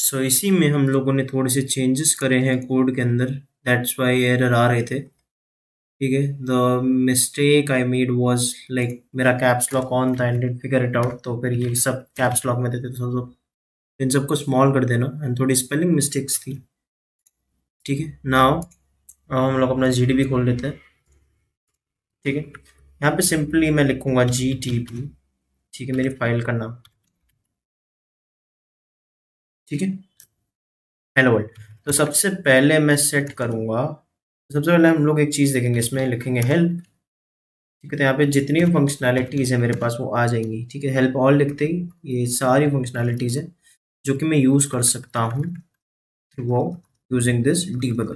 सो इसी में हम लोगों ने थोड़े से चेंजेस करे हैं कोड के अंदर, दैट्स वाई एरर आ रहे थे। ठीक है, the mistake I made was like मेरा कैप्स लॉक ऑन था and didn't figure it out, तो फिर ये सब कैप्स लॉक में देते तो सब इन सबको स्मॉल कर देना, एंड थोड़ी स्पेलिंग मिस्टेक्स थी। ठीक है, नाउ हम लोग अपना जीडीबी खोल लेते हैं। ठीक है, यहाँ पे सिंपली मैं लिखूंगा जीटीबी। ठीक है, मेरी फाइल का नाम। ठीक है, हेलो वर्ल्ड। तो सबसे पहले मैं सेट करूंगा, सबसे पहले हम लोग एक चीज़ देखेंगे, इसमें लिखेंगे हेल्प। ठीक है, तो यहाँ पे जितनी भी फंक्शनैलिटीज़ है मेरे पास वो आ जाएंगी। ठीक है, हेल्प ऑल लिखते ही ये सारी फंक्शनैलिटीज़ है जो कि मैं यूज़ कर सकता हूँ थ्रू यूजिंग दिस डीबगर।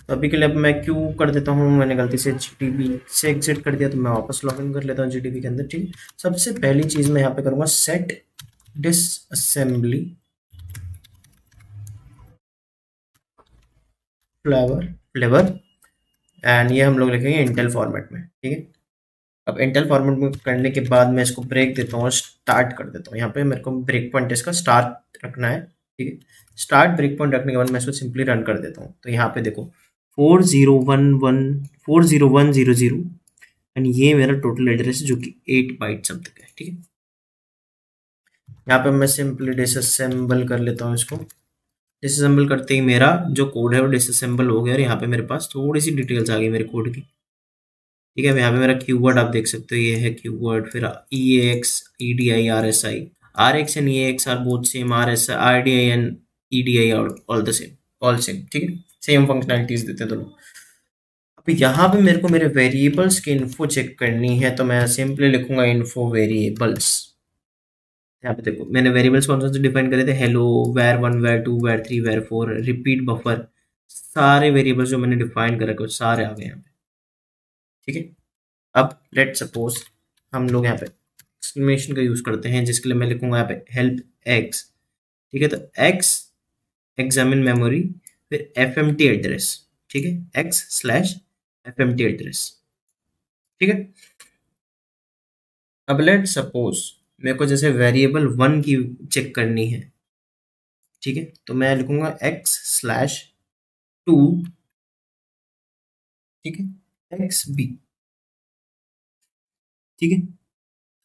तो अभी के लिए अब मैं क्यों कर देता हूँ, मैंने गलती से जीडीबी से एग्जिट कर दिया, तो मैं वापस लॉगिन कर लेता हूँ जीडीबी के अंदर। ठीक है, सबसे पहली चीज़ मैं यहाँ पे करूँगा सेट डिसअसेंबली फ्लेवर एंड ये हम लोग लिखेंगे इंटेल फॉर्मेट में। ठीक है, अब इंटेल फॉर्मेट में करने के बाद मैं इसको ब्रेक देता हूँ और स्टार्ट कर देता हूँ। यहाँ पे मेरे को ब्रेक पॉइंट इसका स्टार्ट रखना है। ठीक है, स्टार्ट ब्रेक पॉइंट रखने के बाद मैं इसको सिंपली रन कर देता हूँ। तो यहाँ पे देखो 4011 एंड ये मेरा टोटल एड्रेस है जो कि 8 बाइट समथिंग है। ठीक है, यहाँ पे मैं सिंपली डिसअसेंबल कर लेता हूँ इसको। डिसअसेंबल करते ही मेरा जो कोड है वो डिसअसेंबल हो गया और यहाँ पे मेरे पास थोड़ी सी डिटेल्स आ गई मेरे कोड की। ठीक है, अब यहाँ पे मेरा कीवर्ड आप देख सकते हो, ये है कीवर्ड, फिर E X E D I R X and E X R both same, R S R D I and E D I R all the same, all same. ठीक है, सेम फंक्शनैलिटीज देते हैं दोनों। अब यहाँ पे मेरे को मेरे वेरिएबल्स की इन्फो चेक करनी है, तो मैं सिंपली लिखूंगा इन्फो वेरिएबल्स। यहाँ पे देखो मैंने वेरिएबल्स कौन से डिफाइन करे थे, hello, var one, var two, var three, var four, repeat buffer, सारे वेरिएबल्स जो मैंने डिफाइन कर रखे सारे आ गए यहाँ पे। ठीक है, अब लेट सपोज हम लोग यहाँ पे एक्सक्लेमेशन का यूज करते हैं, जिसके लिए मैं लिखूंगा यहाँ पे हेल्प एक्स। ठीक है, तो एक्स एग्जामिन मेमोरी, फिर एफ एम टी एड्रेस। ठीक है, X slash F M T address. ठीक है, अब लेट सपोज मेरे को जैसे वेरिएबल वन की चेक करनी है। ठीक है, तो मैं लिखूंगा एक्स स्लैश टू। ठीक है, एक्स बी। ठीक है,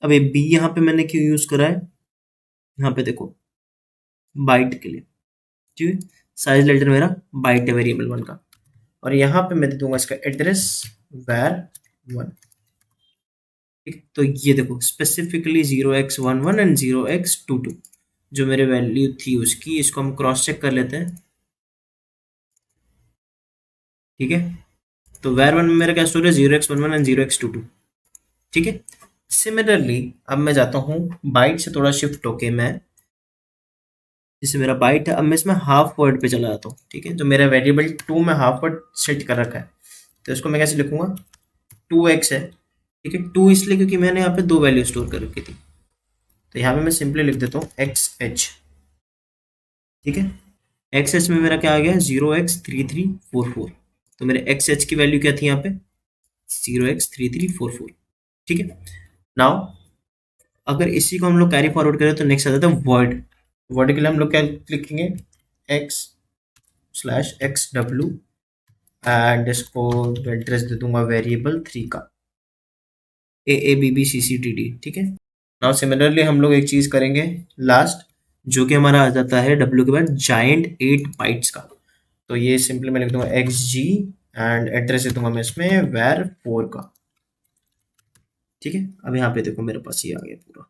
अब ये बी यहाँ पे मैंने क्यों यूज करा है, यहाँ पे देखो बाइट के लिए। ठीक है, साइज लेटर मेरा बाइट है वेरिएबल वन का, और यहाँ पे मैं दे दूंगा इसका एड्रेस वैर वन। ठीक, तो ये देखो स्पेसिफिकली 0x11 एंड 0x22 जो मेरे वैल्यू थी उसकी, इसको हम क्रॉस चेक कर लेते हैं। ठीक है, तो वैर वन में मेरा क्या स्टोर है, 0x11 एंड 0x22। ठीक है, सिमिलरली अब मैं जाता हूँ बाइट से थोड़ा शिफ्ट होके, मैं जैसे मेरा बाइट है, अब मैं इसमें हाफ वर्ड पे चला जाता हूँ। ठीक है, जो मेरा वेरिएबल टू में हाफ वर्ड सेट कर रखा है, तो इसको मैं कैसे लिखूंगा, 2x है। ठीक है, टू इसलिए क्योंकि मैंने यहाँ पे दो वैल्यू स्टोर कर रखी थी, तो यहाँ पे मैं सिंपली लिख देता हूँ एक्स एच। ठीक है, एक्स एच में मेरा क्या आ गया, 0x3344। तो मेरे एक्स एच की वैल्यू क्या थी यहाँ पे, 0x3344। ठीक है, नाउ अगर इसी को हम लोग कैरी फॉरवर्ड करें तो नेक्स्ट आ जाता है वर्ड। वर्ड के लिए हम लोग क्या लिखेंगे, X slash X W and इसको एड्रेस दे दूंगा वेरिएबल थ्री का, A B B C C T D. ठीक है, नाउ सिमिलरली हम लोग एक चीज करेंगे लास्ट, जो कि हमारा आ जाता है डब्ल्यू के बाद जाइंट 8 बाइट्स का। तो ये सिंपली मैं लिख दूंगा एक्स जी एंड एड्रेस दे दूंगा मैं इसमें वैर फोर का। ठीक है, अब यहाँ पे देखो मेरे पास ये आ गया पूरा।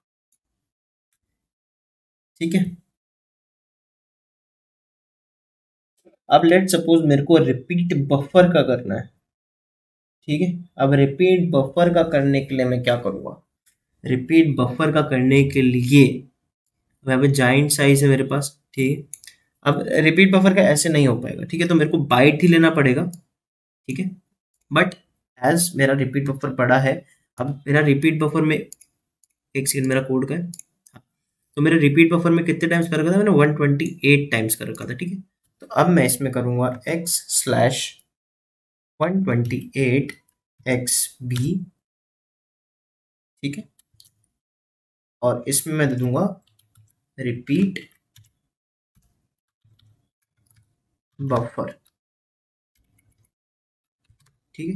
ठीक है, अब लेट सपोज मेरे को रिपीट बफर का करना है। ठीक है, अब रिपीट बफर का करने के लिए मैं क्या करूँगा, रिपीट बफर का करने के लिए वहाँ पे जाइंट साइज है मेरे पास। ठीक है, अब रिपीट बफर का ऐसे नहीं हो पाएगा। ठीक है, तो मेरे को बाइट ही लेना पड़ेगा। ठीक है, बट एज मेरा रिपीट बफर बड़ा है, अब मेरा रिपीट बफर में, एक सेकंड मेरा कोड का है, तो मेरे रिपीट बफर में कितने टाइम्स कर रखा था मैंने, 128 टाइम्स कर रखा था। ठीक है, तो अब मैं इसमें करूँगा एक्स स्लैश 128 एक्स बी। ठीक है, और इसमें मैं दे दूंगा रिपीट बफर, ठीक है।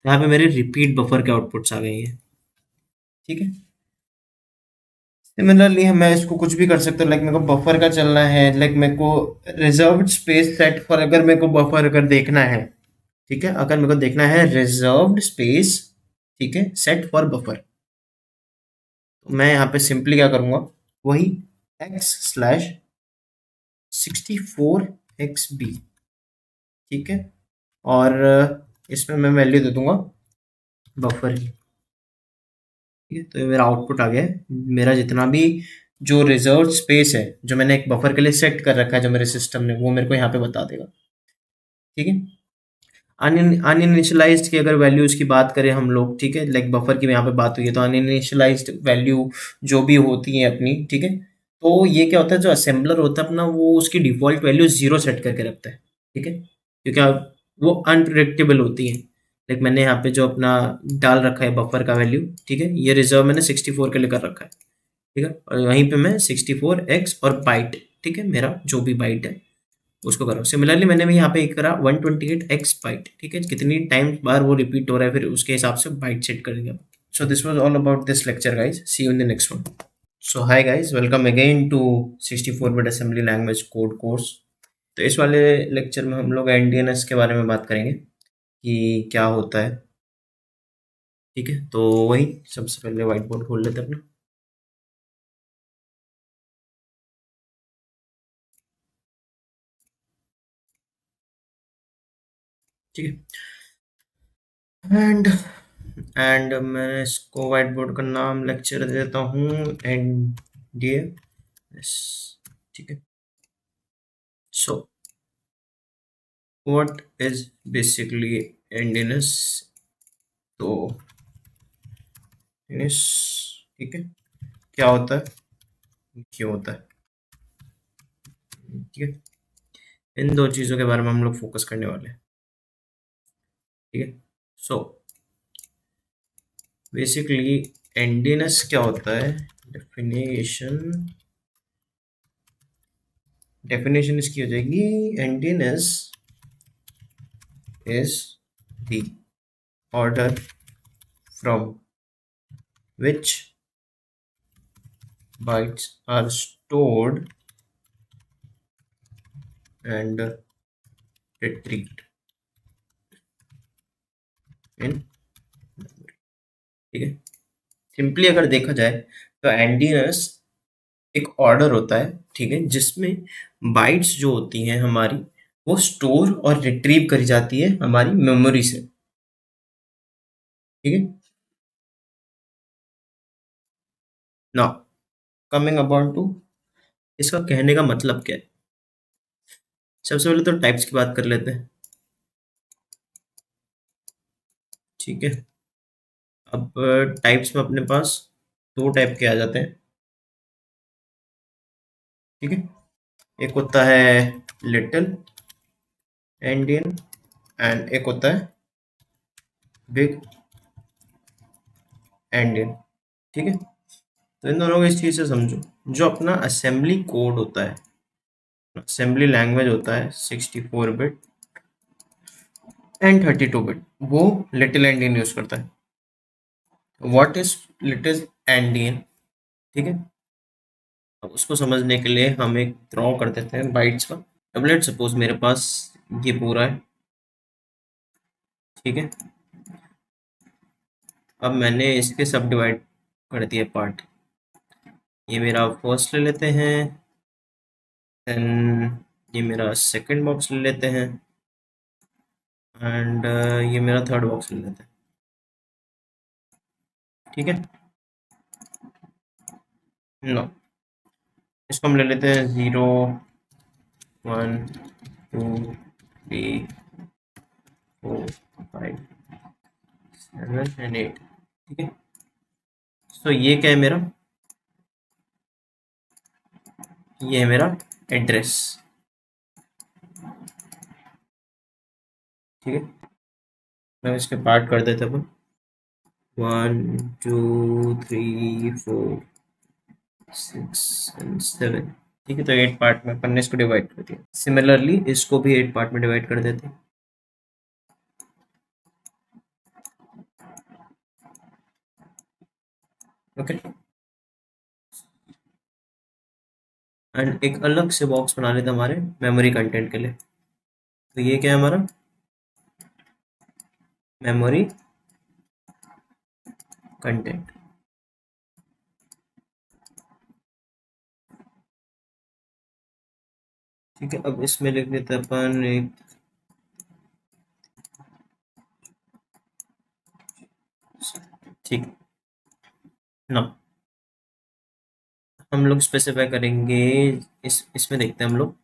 यहाँ पे मेरे रिपीट बफर के आउटपुट्स आ गए हैं, ठीक है। सिमिलरली मैं इसको कुछ भी कर सकता हूँ, लाइक मेरे को बफर का चलना है, लाइक मेरे को रिजर्व्ड स्पेस सेट फॉर, अगर मेरे को बफर अगर देखना है, ठीक है, अगर मेरे को देखना है रिजर्व्ड स्पेस, ठीक है, सेट फॉर बफर, तो मैं यहाँ पे सिंपली क्या करूँगा, वही x/64xb, ठीक है, और इसमें मैं वैल्यू दे दूंगा बफर की, ठीक है। तो ये मेरा आउटपुट आ गया है, मेरा जितना भी जो रिजर्व स्पेस है जो मैंने एक बफर के लिए सेट कर रखा है जो मेरे सिस्टम ने, वो मेरे को यहाँ पे बता देगा, ठीक है। अनइनिशियलाइज्ड की अगर वैल्यूज की बात करें हम लोग, ठीक है, लाइक बफर की यहाँ पे बात हुई है, तो अनइनिशियलाइज्ड वैल्यू जो भी होती है अपनी, ठीक है, तो ये क्या होता है, जो असेंबलर होता है अपना, वो उसकी डिफॉल्ट वैल्यू 0 सेट करके रखता है, ठीक है, क्योंकि वो अनप्रिडिक्टेबल होती है। लाइक मैंने यहाँ पे जो अपना डाल रखा है बफर का वैल्यू, ठीक है, ये रिजर्व मैंने 64 के लिए कर रखा है, ठीक है, और वहीं पे मैं 64x और बाइट, ठीक है, मेरा जो भी बाइट है उसको कर रहा हूँ। सिमिलरली मैंने भी यहाँ पे एक करा 128x बाइट, ठीक है, कितनी टाइम बार वो रिपीट हो रहा है, फिर उसके हिसाब से बाइट सेट करेंगे आप। So this was all about this lecture guys, see you in the next one. So hi guys, welcome again to 64 bit assembly language code course. तो इस वाले लेक्चर में हम लोग एनडीएनएस के बारे में बात करेंगे कि क्या होता है, ठीक है। तो वही सबसे पहले व्हाइट बोर्ड खोल लेते हैं अपना, ठीक है। एंड मैं इसको व्हाइट बोर्ड का नाम लेक्चर दे देता हूँ एनडीएनएस, ठीक है। सो व्हाट इज बेसिकली एनडीएनएस, तो एनडीएनएस, ठीक है, क्या होता है, क्यों होता है, ठीक है, इन दो चीज़ों के बारे में हम लोग फोकस करने वाले हैं, ठीक है। सो बेसिकली एनडीएनएस क्या होता है, डेफिनेशन, डेफिनेशन इसकी हो जाएगी, endianness is the order from which bytes are stored and retrieved in, ठीक है। सिंपली अगर देखा जाए तो एनडीएनएस एक ऑर्डर होता है, ठीक है, जिसमें बाइट्स जो होती हैं हमारी, वो स्टोर और रिट्रीव करी जाती है हमारी मेमोरी से, ठीक है। नाउ कमिंग अबाउट टू इसका कहने का मतलब क्या है, सबसे पहले तो टाइप्स की बात कर लेते हैं, ठीक है। अब टाइप्स में अपने पास दो टाइप के आ जाते हैं, ठीक है। एक होता है लिटिल एंडियन एंड एक होता है बिग एंडियन, ठीक है। तो इन दोनों को इस चीज़ से समझो, जो अपना असेंबली कोड होता है, असेंबली लैंग्वेज होता है 64 बिट एंड 32 बिट, वो लिटिल एंडियन यूज करता है। व्हाट इज लिटिल एंडियन, ठीक है। अब उसको समझने के लिए हम एक ड्रॉ कर देते हैं बाइट्स का। अब लेट सपोज मेरे पास ये पूरा है, ठीक है। अब मैंने इसके सब डिवाइड कर दिए पार्ट, ये मेरा फर्स्ट ले लेते हैं, देन ये मेरा सेकंड बॉक्स ले लेते हैं, एंड ये मेरा थर्ड बॉक्स ले लेते हैं, ठीक है। नो, इसको हम ले लेते हैं 0 1 2 3 4 5 7 एंड 8, ठीक है। सो ये क्या है मेरा, ये है मेरा एड्रेस, ठीक है। मैं इसके पार्ट कर देते अपन, 1 2 3 4 6 एंड 7, ठीक है, तो 8 पार्ट में अपन ने इसको डिवाइड कर दिया। सिमिलरली इसको भी 8 पार्ट में डिवाइड कर देते हैं। ओके, एंड एक अलग से बॉक्स बना लेते हैं हमारे मेमोरी कंटेंट के लिए। तो ये क्या है हमारा मेमोरी कंटेंट। ठीक है, अब इसमें लिख देते हैं अपन एक, ठीक ना, हम लोग स्पेसिफाई करेंगे इसमें देखते हैं हम लोग।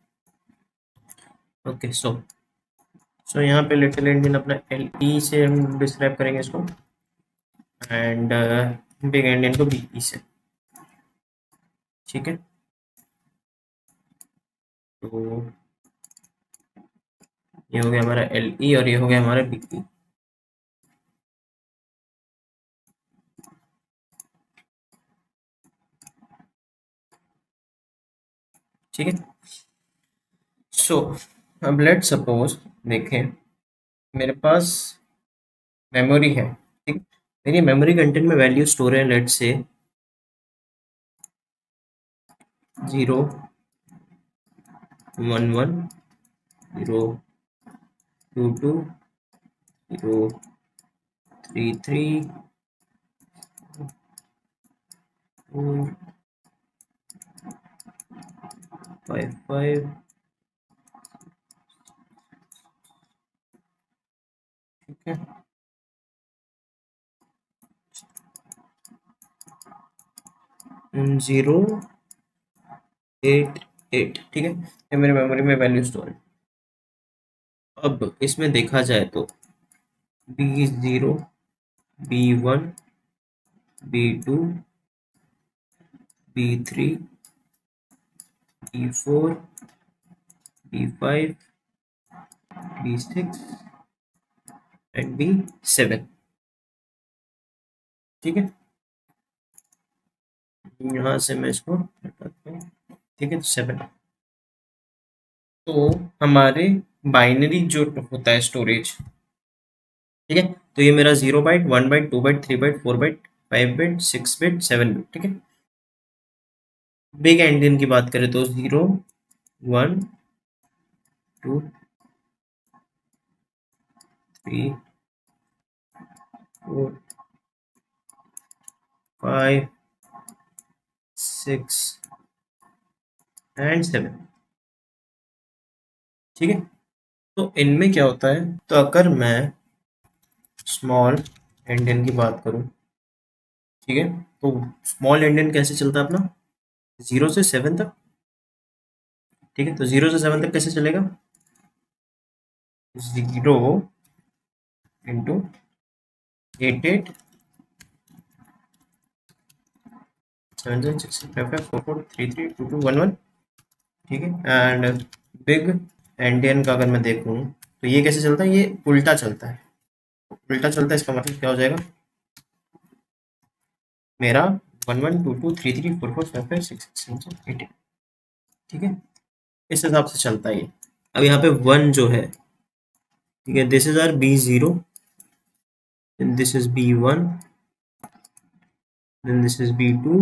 ओके, सो यहाँ पे लिटिल एंडियन अपना एल ई से हम डिस्क्राइब करेंगे इसको, एंड बिग एंडियन को बी ई से। ठीक है, तो ये हो गया हमारा एल ई और ये हो गया हमारा बी ई। ठीक है, सो अब लेट सपोज देखें मेरे पास मेमोरी है। ठीक, मेरी मेमोरी कंटेंट में वैल्यू स्टोर है, लेट से 0 1 1 0 2 2 0 3 3 4 5 5। ठीक है, 0 8 8। ठीक है, ये मेरे मेमोरी में वैल्यू स्टोर है। अब इसमें देखा जाए तो B0 B1 B2 B3 B4 B5 B6 and B7। ठीक है, यहाँ से मैं इसको हटाता हूँ। ठीक है, तो 7। तो हमारे बाइनरी जो होता है स्टोरेज, ठीक है, तो ये मेरा 0 byte 1 byte 2 byte 3 byte 4 byte 5 bit 6 bit 7 bit. ठीक है, बिग एंडियन की बात करें तो 0 1 2 3 4 5 6 एंड 7। ठीक है, तो इनमें क्या होता है, तो अगर मैं स्मॉल एंडियन की बात करूं, ठीक है, तो स्मॉल एंडियन कैसे चलता है अपना 0 से 7 तक। ठीक है, तो 0 से 7 तक कैसे चलेगा, 0 × 8 8 7 7 6 5 5 4 4 3 3 2 2 1 1। ठीक है, एंड बिग एंडियन का अगर मैं देखूं तो ये कैसे चलता है, ये उल्टा चलता है। उल्टा चलता है इसका मतलब क्या हो जाएगा, मेरा 1 1 2 2 3 3 4 4 5 6 7 8। ठीक है, इस हिसाब से चलता है ये। अब यहाँ पे 1 जो है, ठीक है, this is our B0, this is B1, then this is B2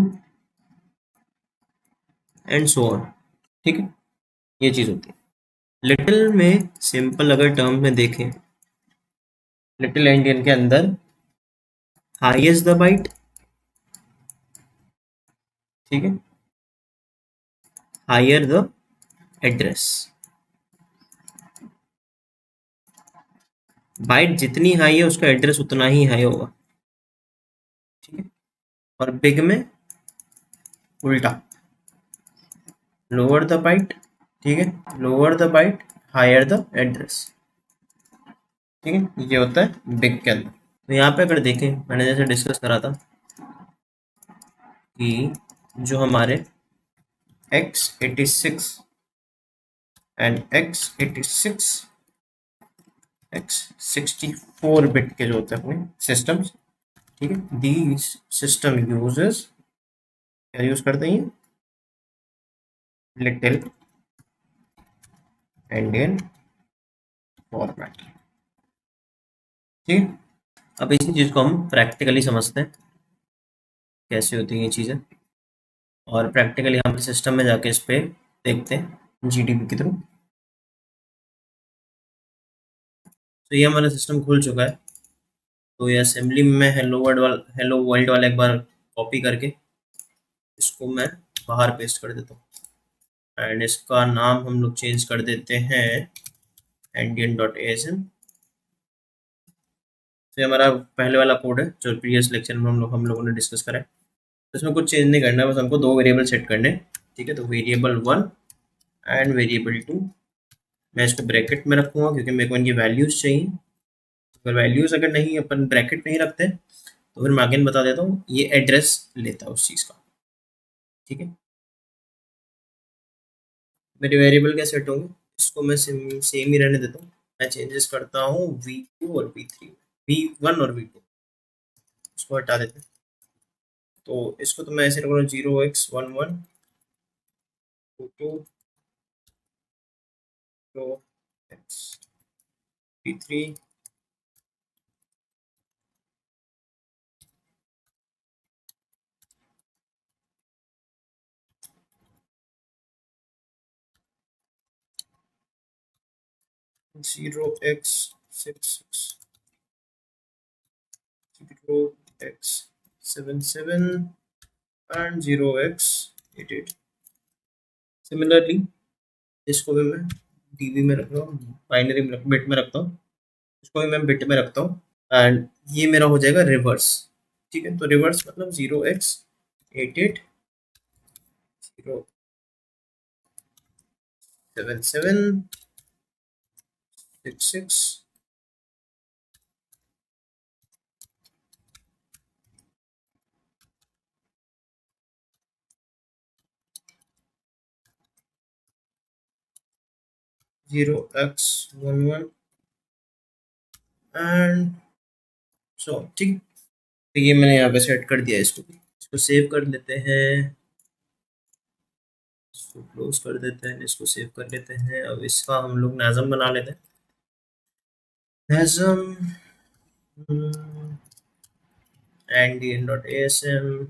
and so on. ठीक है, ये चीज होती है। लिटिल में सिंपल अगर टर्म में देखें, लिटिल एंडियन के अंदर हाईएस्ट द बाइट, ठीक है, हायर द एड्रेस। बाइट जितनी हाई है उसका एड्रेस उतना ही हाई होगा। ठीक है, और बिग में उल्टा, लोअर द बाइट, ठीक है, lower the byte higher the address. ठीक है, ये होता है बिग के अंदर। तो यहाँ पे अगर देखें, मैंने जैसे डिस्कस करा था कि जो हमारे x86 and x86 x64 bit के जो होते हैं अपने सिस्टम्स, ठीक है, दीज सिस्टम यूजेस क्या यूज करते हैं, लिटिल एंडियन फॉर्मेट। ठीक है, अब इसी चीज को हम प्रैक्टिकली समझते हैं कैसे होती हैं ये चीजें, और प्रैक्टिकली हम सिस्टम में जाके इस पे देखते हैं जीडीबी के थ्रू। तो ये हमारा सिस्टम खुल चुका है। तो ये असेंबली में हेलो वर्ल्ड वाला एक बार कॉपी करके इसको मैं बाहर पेस्ट कर देता हूँ, एंड इसका नाम हम लोग चेंज कर देते हैं endian.asm। तो ये हमारा पहले वाला कोड है जो प्रीवियस लेक्चर में हम लोगों ने डिस्कस करा है। तो इसमें कुछ चेंज नहीं करना है, बस हमको दो वेरिएबल सेट करने हैं। ठीक है, तो वेरिएबल 1 एंड वेरिएबल 2, मैं इसको ब्रैकेट में रखूंगा क्योंकि मेरे को इनकी वैल्यूज चाहिए। अगर वैल्यूज अगर नहीं अपन ब्रैकेट नहीं रखते तो फिर मैं अगेन बता देता हूँ ये एड्रेस लेता है उस चीज़ का। ठीक है, मेरे वेरिएबल क्या सेट होंगे, इसको मैं सेम ही रहने देता हूँ। मैं चेंजेस करता हूँ v2 और v3, v1 और v2 इसको हटा देते हैं। तो इसको तो मैं ऐसे रखूँगा 0x11 2 0x v3 0x66 0x77 and 0x88। Similarly इसको भी मैं डीबी में रख रहा हूँ, बाइनरी में बिट में रखता हूँ, इसको भी मैं बिट में रखता हूँ, एंड ये मेरा हो जाएगा रिवर्स। ठीक है, तो रिवर्स मतलब 0x88 077 66 0x11 एंड सो। ठीक, तो ये मैंने यहाँ पे सेट कर दिया इसको भी। इसको सेव कर लेते हैं, इसको क्लोज कर देते हैं, इसको सेव कर लेते हैं। अब इसका हम लोग नाजम बना लेते हैं। नाजम endian.asm,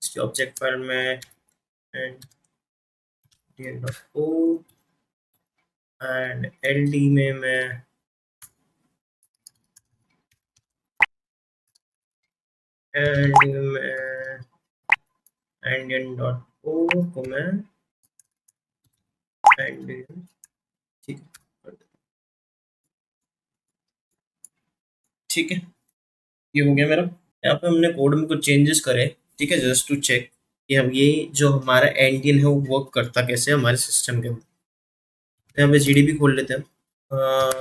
इसके ऑब्जेक्ट फाइल में endian.o एंड ld में मैं endian.o को मैं endian। ठीक है, ठीक है, ये हो गया मेरा। यहाँ पे हमने कोड में कुछ चेंजेस करे। ठीक है, जस्ट टू चेक कि हम ये जो हमारा एंडियन है वो वर्क करता कैसे है हमारे सिस्टम के अंदर। तो यहाँ पे जीडीबी खोल लेते हैं।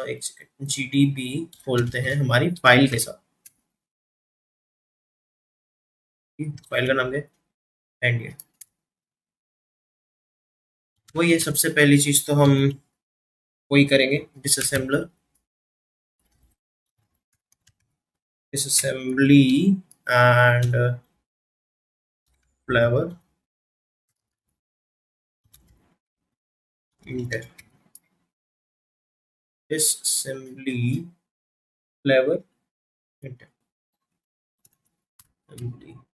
एक सेकेंड, जीडीबी खोलते हैं हमारी फाइल के साथ। फाइल का नाम क्या है, एंडियन। वही है, सबसे पहली चीज तो हम वही करेंगे, disassembler disassembly and flavour intel, disassembly flavour intel.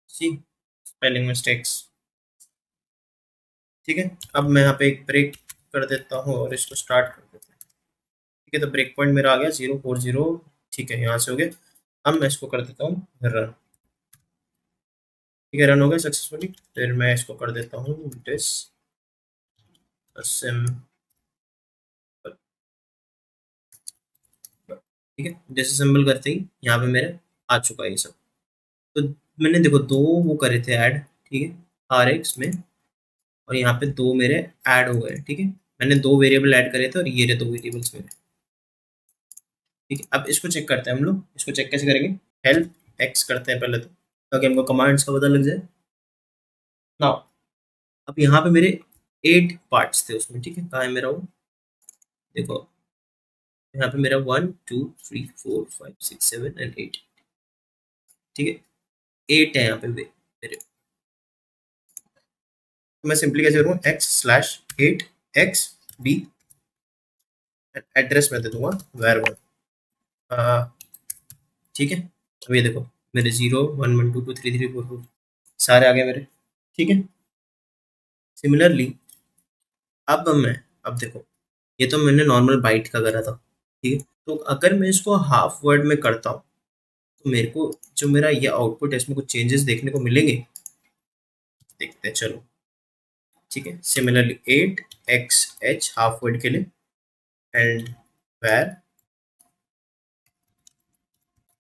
See spelling mistakes. ठीक है, अब मैं यहाँ पे एक ब्रेक कर देता हूँ और इसको स्टार्ट कर देता हूँ। ठीक है, तो ब्रेक पॉइंट मेरा आ गया 040। ठीक है, यहाँ से हो गया। अब मैं इसको कर देता हूँ रन। ठीक है, रन हो गया सक्सेसफुली। फिर मैं इसको कर देता हूँ डिस असेंबल। ठीक है, डिसअसेंबल करते ही यहाँ पे मेरे आ चुका है ये सब। तो मैंने देखो दो वो करे थे ऐड। ठीक है, आर एक्स में, और यहाँ पे दो मेरे ऐड हो गए। ठीक है, मैंने दो वेरिएबल ऐड करे थे और ये रहे दो वेरिएबल्स मेरे। ठीक है, अब इसको चेक करते हैं हम लोग। इसको चेक कैसे करेंगे, हेल्प एक्स करते हैं पहले तो, ताकि हमको कमांड्स का पता लग जाए ना। अब यहाँ पे मेरे 8 पार्ट्स थे उसमें। ठीक है, कहाँ है मेरा वो, देखो यहाँ पे मेरा 1 2 3 4 5 6 7 एंड 8। ठीक है, 8 है यहाँ पे मेरे। तो मैं सिंपली कैसे करूँ, x/8xb एड्रेस में दे दूंगा var1। ठीक है, अब ये देखो मेरे 0 1 1 2 2 3 3 4 4 सारे आ गए मेरे। ठीक है, सिमिलरली अब देखो ये तो मैंने नॉर्मल बाइट का करा था। ठीक है, तो अगर मैं इसको हाफ वर्ड में करता हूँ तो मेरे को जो मेरा ये आउटपुट है इसमें कुछ चेंजेस देखने को मिलेंगे, देखते हैं चलो। ठीक है, सिमिलरली 8xh हाफ वर्ड के लिए एंड where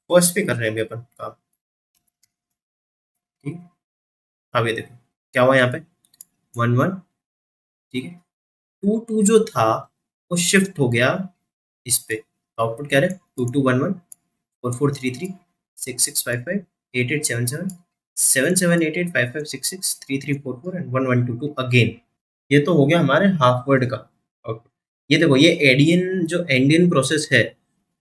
फर्स्ट पे कर रहे हैं अभी अपन काम। ठीक है, अब ये देखो क्या हुआ यहाँ पे 1 1। ठीक है, 2 2 जो था वो शिफ्ट हो गया इस पे, आउटपुट क्या रहे 2 2 1 1 4 4 3 3 6 6 5 5 8 8 7 7 7 7 8 8 5 5 6 6 3 3 4 4 एंड 1 1 2 2 अगेन। ये तो हो गया हमारे हाफ वर्ड का आउटपुट। ये देखो ये एडियन जो एंडियन प्रोसेस है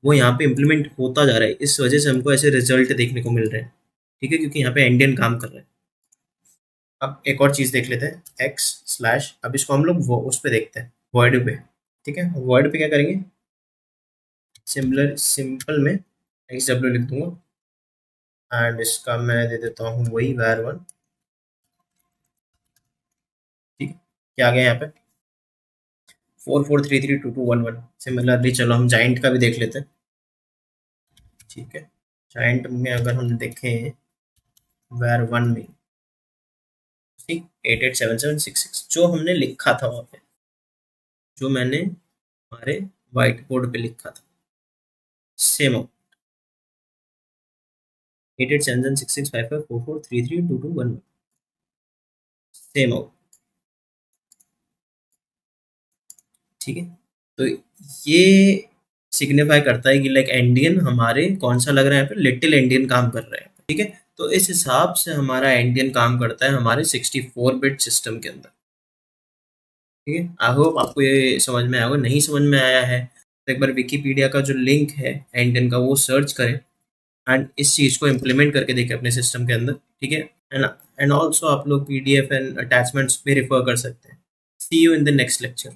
वो यहाँ पे इम्प्लीमेंट होता जा रहा है, इस वजह से हमको ऐसे रिजल्ट देखने को मिल रहे हैं। ठीक है, क्योंकि यहाँ पे एंडियन काम कर रहे हैं। अब एक और चीज देख लेते हैं x/, अब इसको हम लोग वो उस पे देखते हैं वर्ड पे। ठीक है, वर्ड पे क्या करेंगे, सिंपल में xw लिख दूंगा एंड इसका मैं दे देता हूँ वही var1। ठीक है, क्या आ गया यहाँ पे 4 4 3 3 2 2 1 1। सिमिलरली चलो हम जाइंट का भी देख लेते हैं। ठीक है, जाइंट में अगर हम देखें var1 में, ठीक 8 8 7 7 6 6 जो हमने लिखा था वहाँ पे, जो मैंने हमारे व्हाइट बोर्ड पे लिखा था सेम 8 8 7 7 6 6 5 5 4 4 3 3 2 2 1 1 सेम आउट। ठीक है, तो ये सिग्निफाई करता है कि लाइक एंडियन हमारे कौन सा लग रहा है यहाँ पे, लिटिल एंडियन काम कर रहे हैं। ठीक है, तो इस हिसाब से हमारा एंडियन काम करता है हमारे 64 बिट सिस्टम के अंदर। ठीक है, आई होप आपको ये समझ में आया होगा। नहीं समझ में आया है तो एक बार विकीपीडिया का जो लिंक है एंडियन का वो सर्च करें एंड इस चीज़ को इम्प्लीमेंट करके देखें अपने सिस्टम के अंदर। ठीक है, एंड ऑल्सो आप लोग पीडीएफ एंड अटैचमेंट्स पे रिफर कर सकते हैं। See you in the next lecture.